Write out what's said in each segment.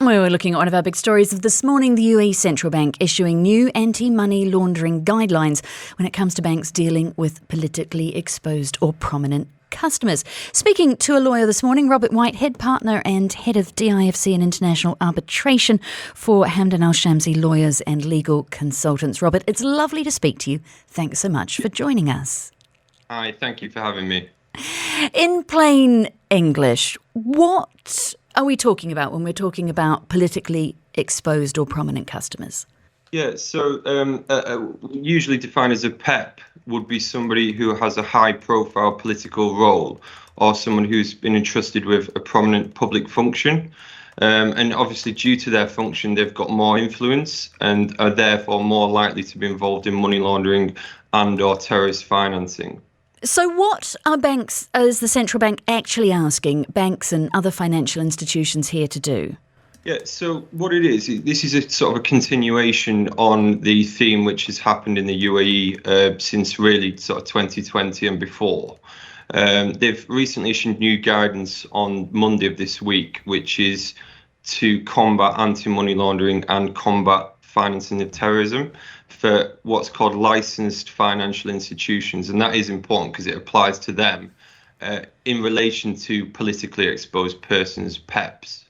We were looking at one of our big stories of this morning, the UAE Central Bank issuing new anti-money laundering guidelines when it comes to banks dealing with politically exposed or prominent customers. Speaking to a lawyer this morning, Robert Whitehead, partner and head of DIFC and international arbitration for Hamdan Al-Shamsi Lawyers and Legal Consultants. Robert, it's lovely to speak to you. Thanks so much for joining us. Hi, thank you for having me. In plain English, what are we talking about when we're talking about politically exposed or prominent customers? Yeah, so usually defined as a PEP would be somebody who has a high-profile political role or someone who's been entrusted with a prominent public function. And obviously, due to their function, they've got more influence and are therefore more likely to be involved in money laundering and or terrorist financing. So what are banks, as the central bank, actually asking banks and other financial institutions here to do? Yeah, so what it is, this is a sort of a continuation on the theme which has happened in the UAE since really sort of 2020 and before. They've recently issued new guidance on Monday of this week, which is to combat anti-money laundering and combat financing of terrorism for what's called licensed financial institutions. And that is important because it applies to them in relation to politically exposed persons, PEPs.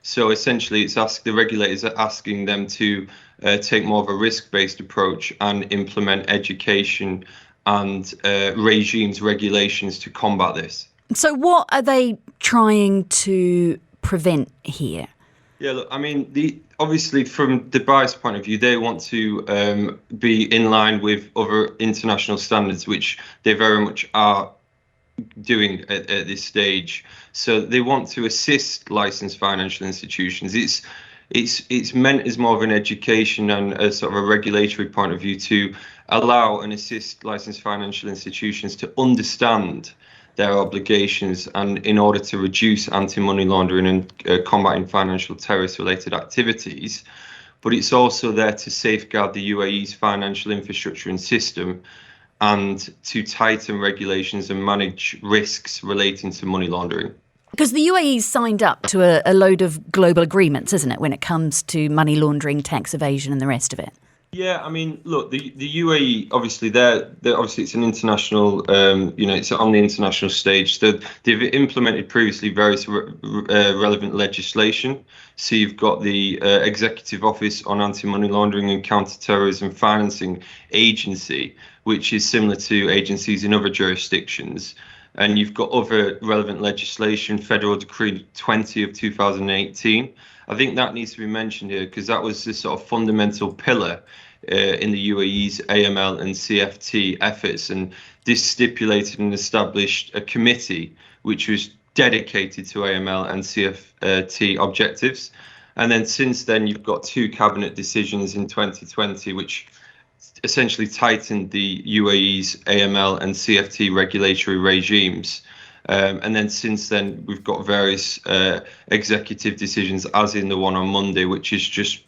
So essentially, the regulators are asking them to take more of a risk-based approach and implement education and regulations to combat this. So what are they trying to prevent here? Yeah, look, I mean, obviously from Dubai's point of view, they want to be in line with other international standards, which they very much are doing at this stage. So they want to assist licensed financial institutions. It's meant as more of an education and a sort of a regulatory point of view to allow and assist licensed financial institutions to understand their obligations and in order to reduce anti-money laundering and combating financial terrorist-related activities. But it's also there to safeguard the UAE's financial infrastructure and system and to tighten regulations and manage risks relating to money laundering. Because the UAE's signed up to a load of global agreements, isn't it, when it comes to money laundering, tax evasion and the rest of it? Yeah, I mean, look, the UAE, obviously, they're obviously it's an international, it's on the international stage. So they've implemented previously various relevant legislation. So you've got the Executive Office on Anti-Money Laundering and Counter-Terrorism Financing Agency, which is similar to agencies in other jurisdictions. And you've got other relevant legislation, Federal Decree 20 of 2018. I think that needs to be mentioned here because that was the sort of fundamental pillar in the UAE's AML and CFT efforts. And this stipulated and established a committee which was dedicated to AML and CFT objectives. And then since then, you've got two cabinet decisions in 2020, which essentially tightened the UAE's AML and CFT regulatory regimes. And then since then, we've got various executive decisions, as in the one on Monday, which is just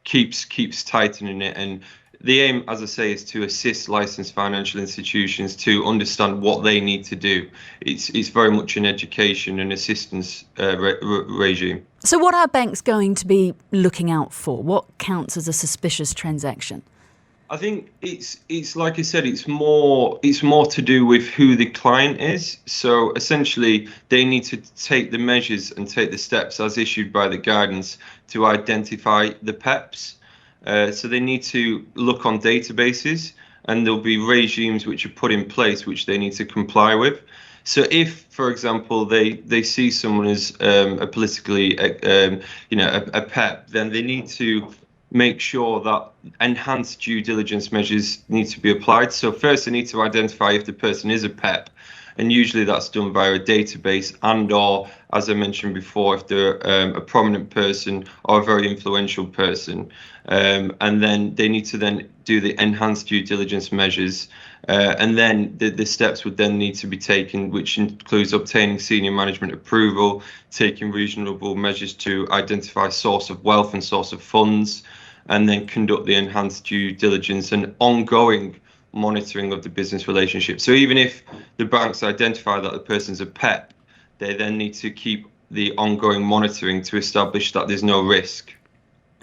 keeps tightening it. And the aim, as I say, is to assist licensed financial institutions to understand what they need to do. It's very much an education and assistance regime. So what are banks going to be looking out for? What counts as a suspicious transaction? I think it's like I said, it's more to do with who the client is. So essentially, they need to take the measures and take the steps as issued by the guidance to identify the PEPs. So they need to look on databases, and there'll be regimes which are put in place which they need to comply with. So if, for example, they see someone as a politically, a PEP, then they need to make sure that enhanced due diligence measures need to be applied. So first, they need to identify if the person is a PEP, and usually that's done via a database and or, as I mentioned before, if they're a prominent person or a very influential person. And then they need to then do the enhanced due diligence measures. And then the steps would then need to be taken, which includes obtaining senior management approval, taking reasonable measures to identify source of wealth and source of funds, and then conduct the enhanced due diligence and ongoing monitoring of the business relationship. So even if the banks identify that the person's a PEP, they then need to keep the ongoing monitoring to establish that there's no risk.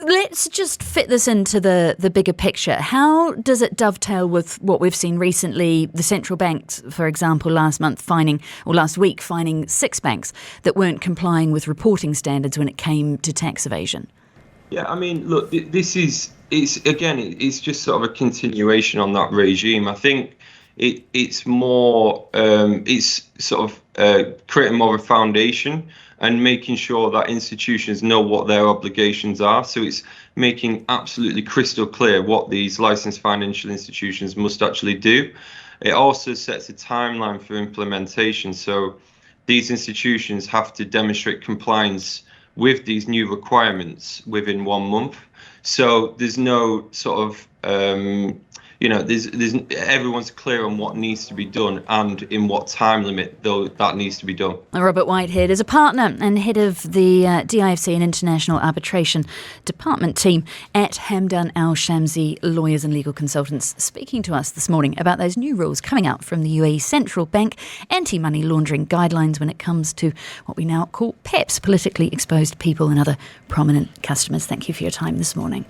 Let's just fit this into the bigger picture. How does it dovetail with what we've seen recently? The central banks, for example, last week fining 6 banks that weren't complying with reporting standards when it came to tax evasion. Yeah, I mean, look, it's just sort of a continuation on that regime. I think it's more, it's sort of creating more of a foundation and making sure that institutions know what their obligations are. So it's making absolutely crystal clear what these licensed financial institutions must actually do. It also sets a timeline for implementation. So these institutions have to demonstrate compliance with these new requirements within 1 month. So there's no sort of there's everyone's clear on what needs to be done and in what time limit though that needs to be done. Robert Whitehead is a partner and head of the DIFC and International Arbitration Department team at Hamdan Al Shamsi Lawyers and Legal Consultants, speaking to us this morning about those new rules coming out from the UAE Central Bank anti-money laundering guidelines when it comes to what we now call PEPs, politically exposed people and other prominent customers. Thank you for your time this morning.